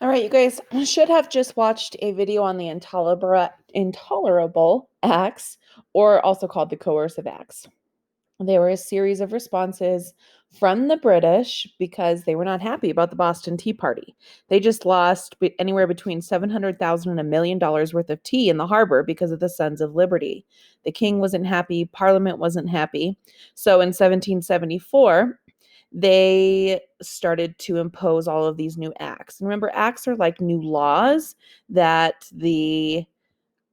All right, you guys should have just watched a video on the intolerable acts, or also called the coercive acts. They were a series of responses from the British because they were not happy about the Boston Tea Party. They just lost anywhere between 700,000 and $1 million worth of tea in the harbor because of the Sons of Liberty. The king wasn't happy, Parliament wasn't happy. So in 1774, they started to impose all of these new acts. And remember, acts are like new laws that the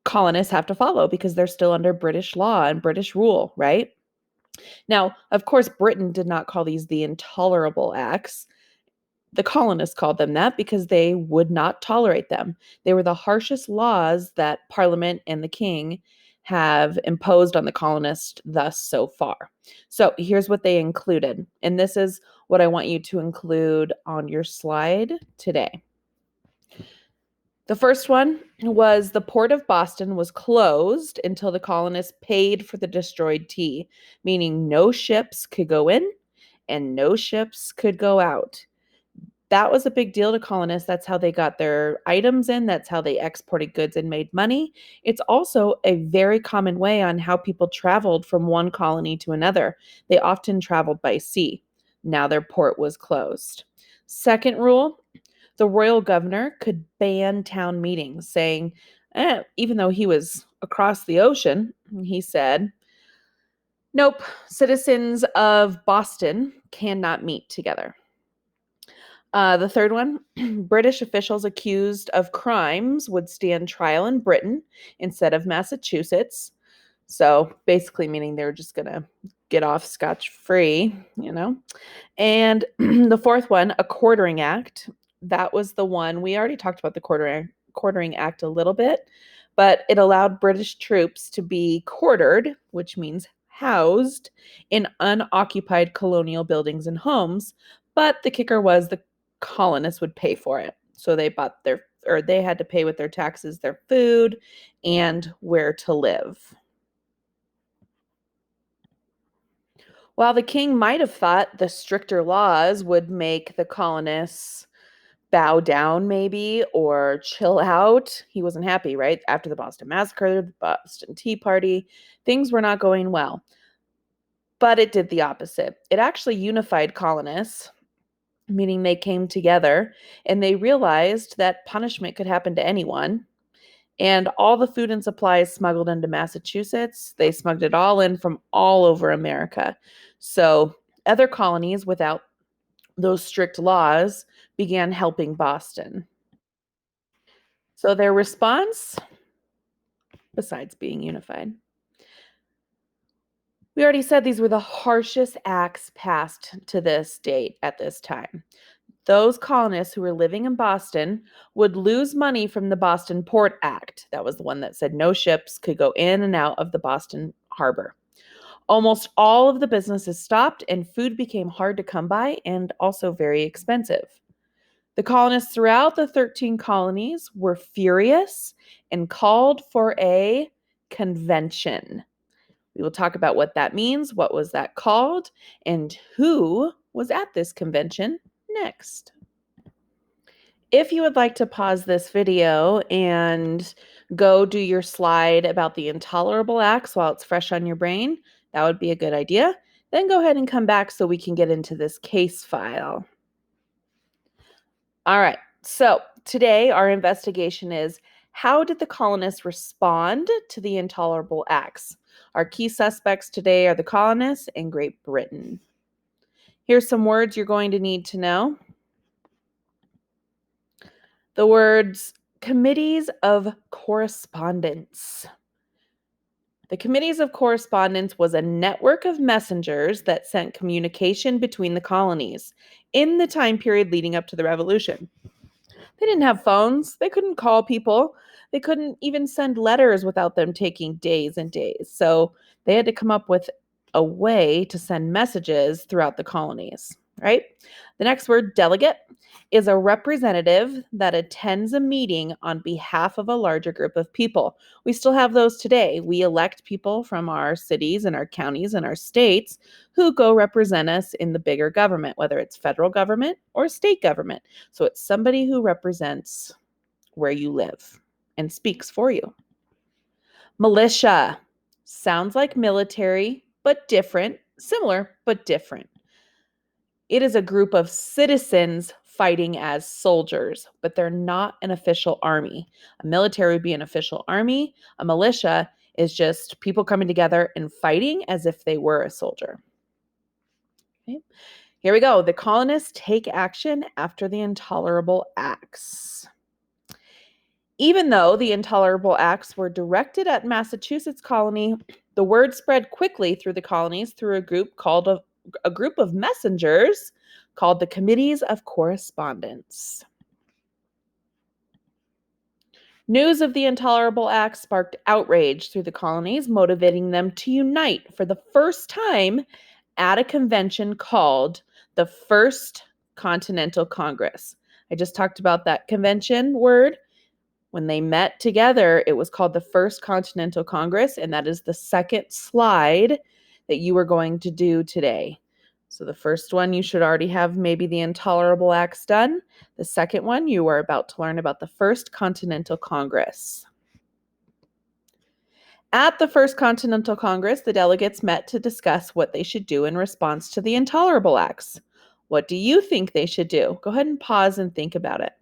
colonists have to follow because they're still under British law and British rule, right? Now, of course, Britain did not call these the intolerable acts. The colonists called them that because they would not tolerate them. They were the harshest laws that Parliament and the King have imposed on the colonists thus so far. So here's what they included. And this is what I want you to include on your slide today. The first one was the port of Boston was closed until the colonists paid for the destroyed tea, meaning no ships could go in and no ships could go out. That was a big deal to colonists. That's how they got their items in. That's how they exported goods and made money. It's also a very common way on how people traveled from one colony to another. They often traveled by sea. Now their port was closed. Second rule, the royal governor could ban town meetings, saying, even though he was across the ocean, he said, nope, citizens of Boston cannot meet together. The third one, British officials accused of crimes would stand trial in Britain instead of Massachusetts. So basically, meaning they were just going to get off scotch free, you know. And the fourth one, a quartering act. That was the one we already talked about the quartering act a little bit, but it allowed British troops to be quartered, which means housed in unoccupied colonial buildings and homes. But the kicker was the colonists would pay for it. So they had to pay with their taxes, their food, and where to live. While the king might have thought the stricter laws would make the colonists bow down, maybe, or chill out, he wasn't happy, right? After the Boston Massacre, the Boston Tea Party, things were not going well. But it did the opposite. It actually unified colonists, meaning they came together and they realized that punishment could happen to anyone. And all the food and supplies smuggled into Massachusetts, they smuggled it all in from all over America. So other colonies without those strict laws began helping Boston. So their response, besides being unified, we already said these were the harshest acts passed to this date at this time. Those colonists who were living in Boston would lose money from the Boston Port Act. That was the one that said no ships could go in and out of the Boston harbor. Almost all of the businesses stopped, and food became hard to come by and also very expensive. The colonists throughout the 13 colonies were furious and called for a convention. We will talk about what that means, what was that called, and who was at this convention next. If you would like to pause this video and go do your slide about the intolerable acts while it's fresh on your brain, that would be a good idea. Then go ahead and come back so we can get into this case file. All right, so today our investigation is, how did the colonists respond to the intolerable acts? Our key suspects today are the colonists and Great Britain. Here's some words you're going to need to know. The words committees of correspondence. The committees of correspondence was a network of messengers that sent communication between the colonies in the time period leading up to the Revolution. They didn't have phones. They couldn't call people. They couldn't even send letters without them taking days and days. So they had to come up with a way to send messages throughout the colonies, right? The next word, delegate. is a representative that attends a meeting on behalf of a larger group of people. We still have those today. We elect people from our cities and our counties and our states who go represent us in the bigger government, whether it's federal government or state government. So it's somebody who represents where you live and speaks for you. Militia sounds like military, but different, similar, but different. It is a group of citizens fighting as soldiers, but they're not an official army. A military would be an official army. A militia is just people coming together and fighting as if they were a soldier. Okay. Here we go. The colonists take action after the Intolerable Acts. Even though the Intolerable Acts were directed at Massachusetts colony, the word spread quickly through the colonies through a group of messengers called the Committees of Correspondence. News of the Intolerable Acts sparked outrage through the colonies, motivating them to unite for the first time at a convention called the First Continental Congress. I just talked about that convention word. When they met together, it was called the First Continental Congress, and that is the second slide that you are going to do today. So the first one, you should already have maybe the Intolerable Acts done. The second one, you are about to learn about the First Continental Congress. At the First Continental Congress, the delegates met to discuss what they should do in response to the Intolerable Acts. What do you think they should do? Go ahead and pause and think about it.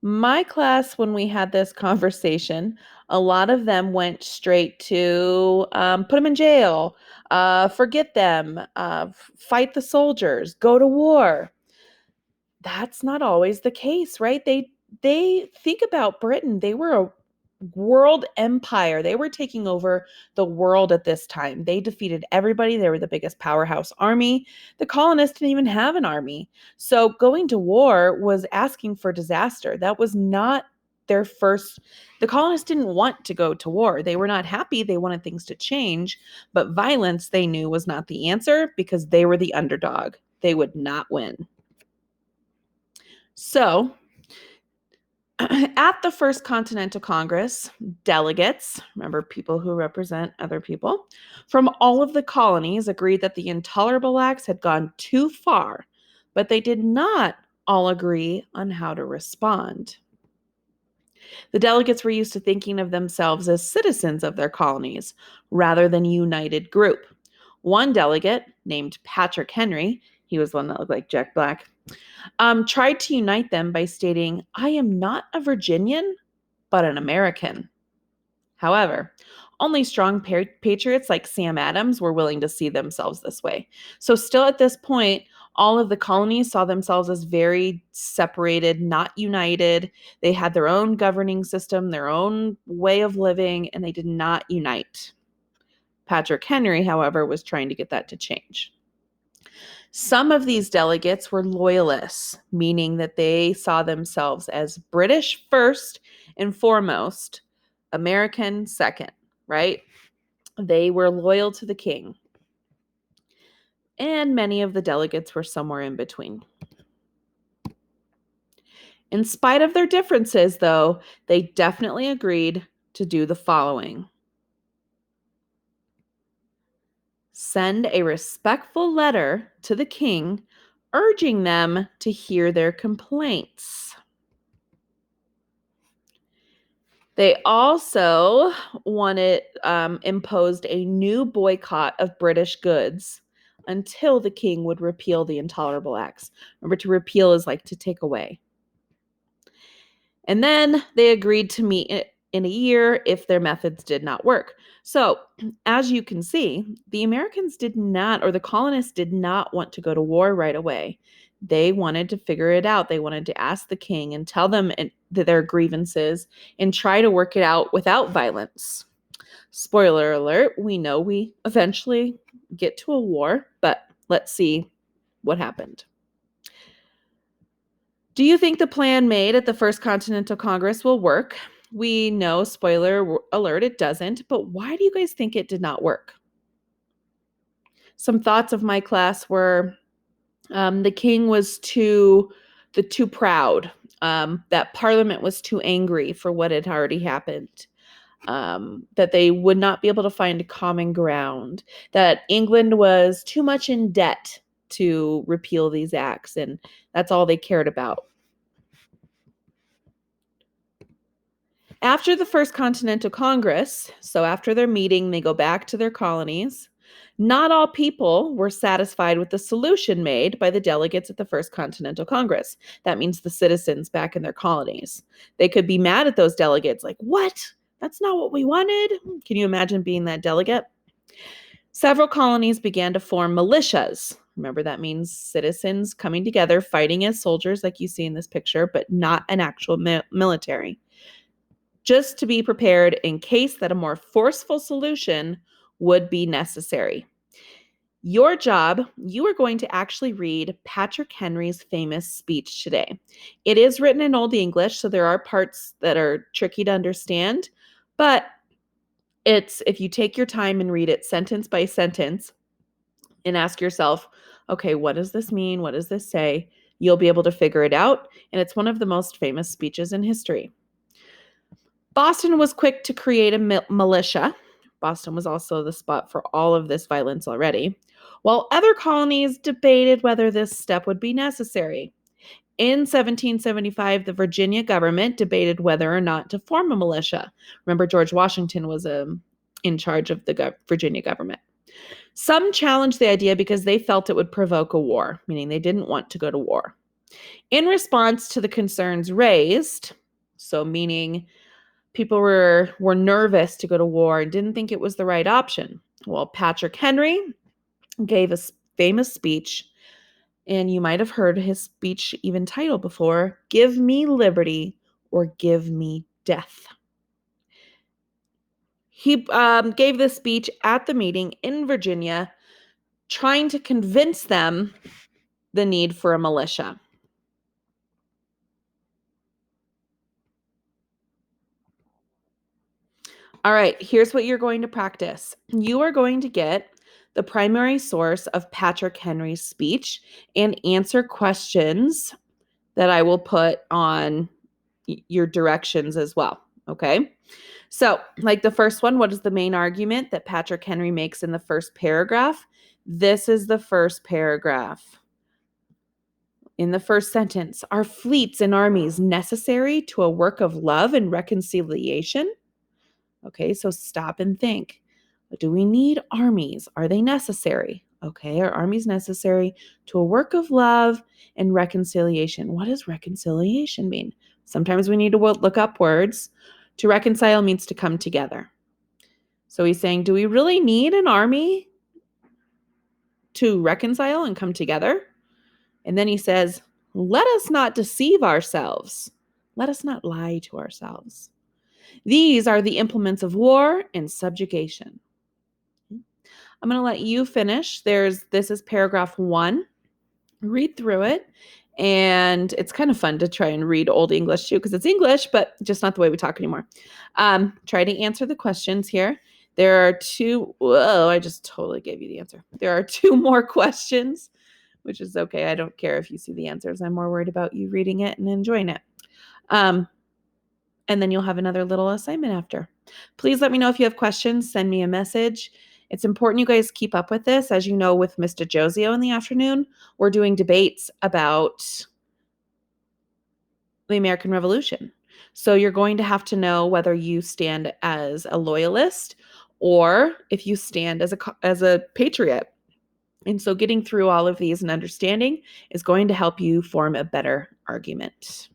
My class, when we had this conversation, a lot of them went straight to put them in jail, forget them, fight the soldiers, go to war. That's not always the case, right? They think about Britain. They were a world empire. They were taking over the world at this time. They defeated everybody. They were the biggest powerhouse army. The colonists didn't even have an army. So going to war was asking for disaster. That was not their first. The colonists didn't want to go to war. They were not happy. They wanted things to change. But violence, they knew, was not the answer because they were the underdog. They would not win. So at the First Continental Congress, delegates, remember people who represent other people, from all of the colonies agreed that the Intolerable Acts had gone too far, but they did not all agree on how to respond. The delegates were used to thinking of themselves as citizens of their colonies rather than a united group. One delegate, named Patrick Henry, he was the one that looked like Jack Black, tried to unite them by stating, "I am not a Virginian, but an American." However, only strong patriots like Sam Adams were willing to see themselves this way. So still at this point, all of the colonies saw themselves as very separated, not united. They had their own governing system, their own way of living, and they did not unite. Patrick Henry, however, was trying to get that to change. Some of these delegates were loyalists, meaning that they saw themselves as British first and foremost, American second, right? They were loyal to the king. And many of the delegates were somewhere in between. In spite of their differences, though, they definitely agreed to do the following: send a respectful letter to the king urging them to hear their complaints. They also imposed a new boycott of British goods until the king would repeal the Intolerable Acts. Remember, to repeal is like to take away. And then they agreed to meet in a year if their methods did not work. So, as you can see, the Americans did not, or the colonists did not want to go to war right away. They wanted to figure it out. They wanted to ask the king and tell them their grievances and try to work it out without violence. Spoiler alert, we know we eventually get to a war, but let's see what happened. Do you think the plan made at the First Continental Congress will work? We know, spoiler alert, it doesn't, but why do you guys think it did not work? Some thoughts of my class were The king was too proud. That Parliament was too angry for what had already happened. That they would not be able to find common ground. That England was too much in debt to repeal these acts, and that's all they cared about. After the First Continental Congress, so after their meeting, they go back to their colonies. Not all people were satisfied with the solution made by the delegates at the First Continental Congress. That means the citizens back in their colonies. They could be mad at those delegates, like, what? That's not what we wanted. Can you imagine being that delegate? Several colonies began to form militias. Remember, that means citizens coming together, fighting as soldiers, like you see in this picture, but not an actual military, just to be prepared in case that a more forceful solution would be necessary. Your job, you are going to actually read Patrick Henry's famous speech today. It is written in Old English, so there are parts that are tricky to understand, but if you take your time and read it sentence by sentence and ask yourself, okay, what does this mean? What does this say? You'll be able to figure it out, and it's one of the most famous speeches in history. Boston was quick to create a militia. Boston was also the spot for all of this violence already, while other colonies debated whether this step would be necessary. In 1775, the Virginia government debated whether or not to form a militia. Remember, George Washington was in charge of the Virginia government. Some challenged the idea because they felt it would provoke a war, meaning they didn't want to go to war. In response to the concerns raised, so meaning people were nervous to go to war and didn't think it was the right option. Well, Patrick Henry gave a famous speech, and you might have heard his speech even titled before, "Give me liberty or give me death." He gave this speech at the meeting in Virginia, trying to convince them the need for a militia. All right, here's what you're going to practice. You are going to get the primary source of Patrick Henry's speech and answer questions that I will put on your directions as well, okay? So, like the first one, what is the main argument that Patrick Henry makes in the first paragraph? This is the first paragraph. In the first sentence, are fleets and armies necessary to a work of love and reconciliation? Okay, so stop and think. Do we need armies? Are they necessary? Okay, are armies necessary to a work of love and reconciliation? What does reconciliation mean? Sometimes we need to look up words. To reconcile means to come together. So he's saying, do we really need an army to reconcile and come together? And then he says, let us not deceive ourselves. Let us not lie to ourselves. These are the implements of war and subjugation. I'm going to let you finish. This is paragraph 1. Read through it. And it's kind of fun to try and read Old English too, because it's English, but just not the way we talk anymore. Try to answer the questions here. There are two. Whoa, I just totally gave you the answer. There are 2 more questions, which is okay. I don't care if you see the answers. I'm more worried about you reading it and enjoying it. And then you'll have another little assignment after. Please let me know if you have questions. Send me a message. It's important you guys keep up with this. As you know, with Mr. Josio in the afternoon, we're doing debates about the American Revolution. So you're going to have to know whether you stand as a loyalist or if you stand as a patriot. And so getting through all of these and understanding is going to help you form a better argument.